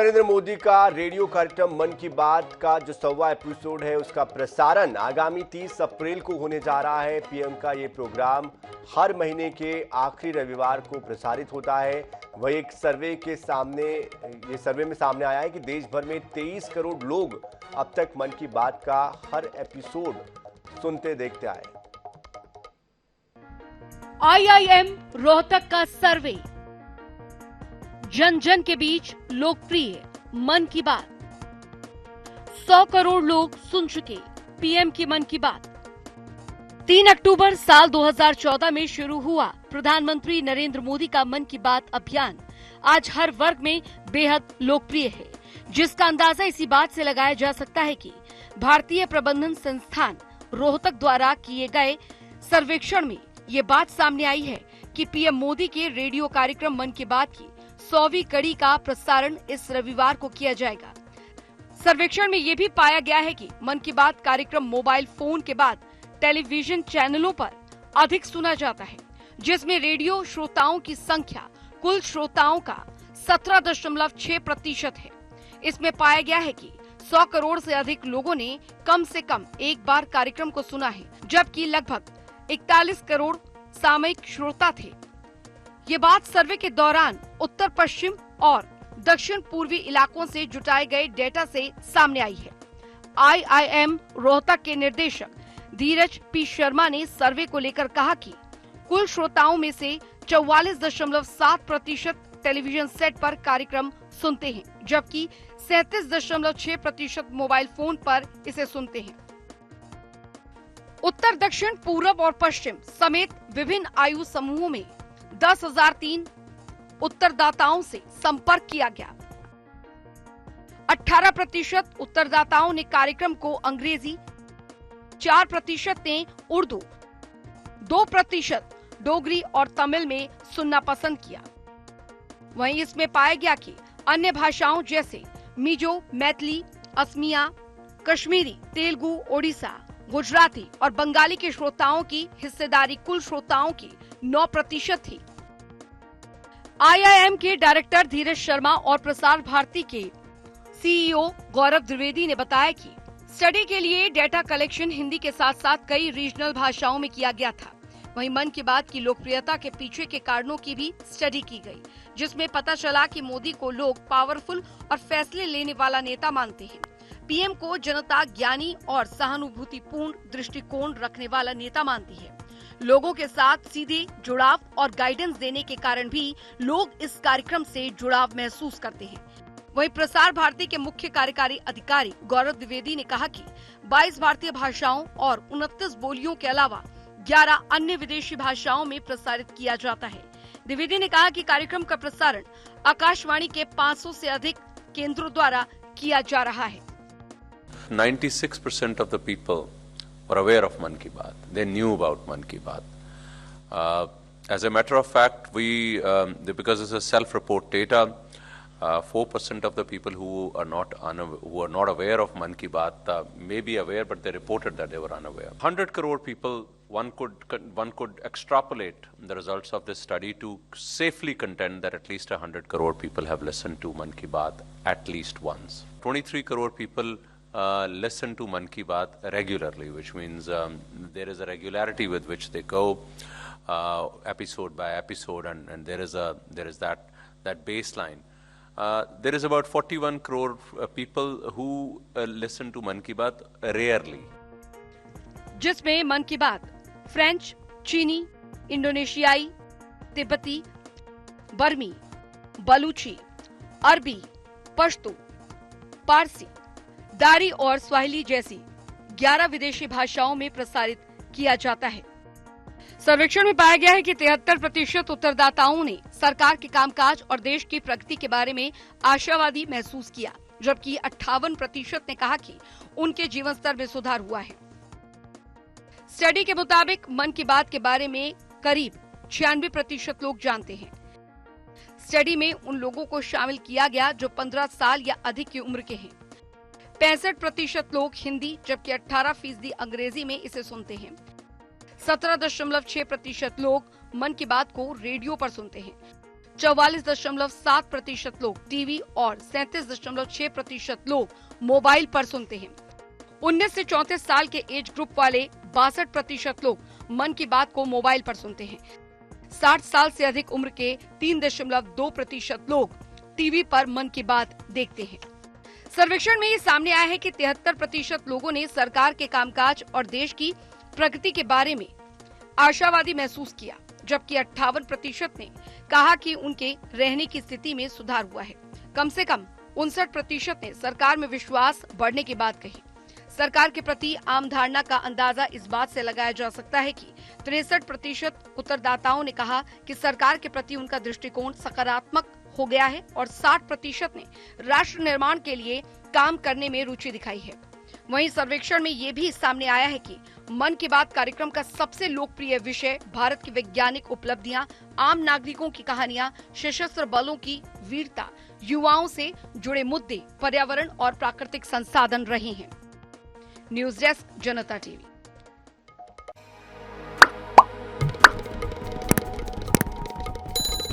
नरेंद्र मोदी का रेडियो कार्यक्रम मन की बात का जो 100वां एपिसोड है उसका प्रसारण आगामी 30 अप्रैल को होने जा रहा है। पीएम का ये प्रोग्राम हर महीने के आखिरी रविवार को प्रसारित होता है। वही एक सर्वे में सामने आया है कि देश भर में 23 करोड़ लोग अब तक मन की बात का हर एपिसोड सुनते देखते आए। IIM रोहतक का सर्वे, जन जन के बीच लोकप्रिय मन की बात। 100 करोड़ लोग सुन चुके पीएम की मन की बात। 3 अक्टूबर साल 2014 में शुरू हुआ प्रधानमंत्री नरेंद्र मोदी का मन की बात अभियान आज हर वर्ग में बेहद लोकप्रिय है, जिसका अंदाजा इसी बात से लगाया जा सकता है कि भारतीय प्रबंधन संस्थान रोहतक द्वारा किए गए सर्वेक्षण में ये बात सामने आई है कि पीएम मोदी के रेडियो कार्यक्रम मन की बात की 100वीं कड़ी का प्रसारण इस रविवार को किया जाएगा। सर्वेक्षण में ये भी पाया गया है कि मन की बात कार्यक्रम मोबाइल फोन के बाद टेलीविजन चैनलों पर अधिक सुना जाता है, जिसमें रेडियो श्रोताओं की संख्या कुल श्रोताओं का 17.6% है। इसमें पाया गया है कि 100 करोड़ से अधिक लोगों ने कम से कम एक बार कार्यक्रम को सुना है, जबकि लगभग 41 करोड़ सामयिक श्रोता थे। ये बात सर्वे के दौरान उत्तर पश्चिम और दक्षिण पूर्वी इलाकों से जुटाए गए डेटा से सामने आई है। IIM रोहतक के निदेशक धीरज पी शर्मा ने सर्वे को लेकर कहा कि कुल श्रोताओं में से 44.7% टेलीविजन सेट पर कार्यक्रम सुनते हैं, जबकि 37.6% मोबाइल फोन पर इसे सुनते हैं। उत्तर, दक्षिण, पूरब और पश्चिम समेत विभिन्न आयु समूहों में 10,003 उत्तरदाताओं से संपर्क किया गया। 18% उत्तरदाताओं ने कार्यक्रम को अंग्रेजी, 4% ने उर्दू, 2% डोगरी और तमिल में सुनना पसंद किया। वहीं इसमें पाया गया कि अन्य भाषाओं जैसे मिजो, मैथिली, असमिया, कश्मीरी, तेलुगु, ओडिशा, गुजराती और बंगाली के श्रोताओं की हिस्सेदारी कुल श्रोताओं की 9% थी। IIM के डायरेक्टर धीरज शर्मा और प्रसार भारती के CEO गौरव द्विवेदी ने बताया कि स्टडी के लिए डेटा कलेक्शन हिंदी के साथ साथ कई रीजनल भाषाओं में किया गया था। वहीं मन की बात की लोकप्रियता के पीछे के कारणों की भी स्टडी की गई, जिसमें पता चला कि मोदी को लोग पावरफुल और फैसले लेने वाला नेता मानते हैं। पीएम को जनता ज्ञानी और सहानुभूतिपूर्ण दृष्टिकोण रखने वाला नेता मानती है। लोगों के साथ सीधे जुड़ाव और गाइडेंस देने के कारण भी लोग इस कार्यक्रम से जुड़ाव महसूस करते हैं। वहीं प्रसार भारती के मुख्य कार्यकारी अधिकारी गौरव द्विवेदी ने कहा कि 22 भारतीय भाषाओं और 29 बोलियों के अलावा 11 अन्य विदेशी भाषाओं में प्रसारित किया जाता है। द्विवेदी ने कहा कि कार्यक्रम का प्रसारण आकाशवाणी के 500 से अधिक केंद्रों द्वारा किया जा रहा है। 96% of the people were aware of Man Ki Baat. They knew about Man Ki Baat. As a matter of fact, because it's a self-report data, 4% of the people who are not aware of Man Ki Baat may be aware, but they reported that they were unaware. 100 crore people, one could extrapolate the results of this study to safely contend that at least 100 crore people have listened to Man Ki Baat at least once. 23 crore people listen to Man Ki Baat regularly, which means there is a regularity with which they go episode by episode, and there is that baseline. There is about 41 crore people who listen to Man Ki Baat rarely. जिसमें मन की बात French, चीनी, इंडोनेशियाई, तिब्बती, बर्मी, बलूची, अरबी, पश्तो, पारसी, दारी और स्वाहिली जैसी 11 विदेशी भाषाओं में प्रसारित किया जाता है। सर्वेक्षण में पाया गया है कि 73% उत्तरदाताओं ने सरकार के कामकाज और देश की प्रगति के बारे में आशावादी महसूस किया, जबकि 58% ने कहा कि उनके जीवन स्तर में सुधार हुआ है। स्टडी के मुताबिक मन की बात के बारे में करीब 96% लोग जानते हैं। स्टडी में उन लोगों को शामिल किया गया जो 15 साल या अधिक की उम्र के हैं। 65% लोग हिंदी, जबकि 18% अंग्रेजी में इसे सुनते हैं। 17.6% लोग मन की बात को रेडियो पर सुनते हैं, 44.7% लोग टीवी और 37.6% लोग मोबाइल पर सुनते हैं। 19 से 34 साल के एज ग्रुप वाले 62% लोग मन की बात को मोबाइल पर सुनते हैं। 60 साल से अधिक उम्र के 3.2% लोग टीवी पर मन की बात देखते हैं। सर्वेक्षण में ये सामने आया है कि 73% लोगों ने सरकार के कामकाज और देश की प्रगति के बारे में आशावादी महसूस किया, जबकि 58% ने कहा कि उनके रहने की स्थिति में सुधार हुआ है। कम से कम 59% ने सरकार में विश्वास बढ़ने की बात कही। सरकार के प्रति आम धारणा का अंदाजा इस बात से लगाया जा सकता है कि 63% उत्तरदाताओं ने कहा कि सरकार के प्रति उनका दृष्टिकोण सकारात्मक हो गया है और 60% ने राष्ट्र निर्माण के लिए काम करने में रुचि दिखाई है। वहीं सर्वेक्षण में ये भी सामने आया है कि मन की बात कार्यक्रम का सबसे लोकप्रिय विषय भारत की वैज्ञानिक उपलब्धियां, आम नागरिकों की कहानियां, सशस्त्र बलों की वीरता, युवाओं से जुड़े मुद्दे, पर्यावरण और प्राकृतिक संसाधन रहे हैं। न्यूज डेस्क, जनता टीवी।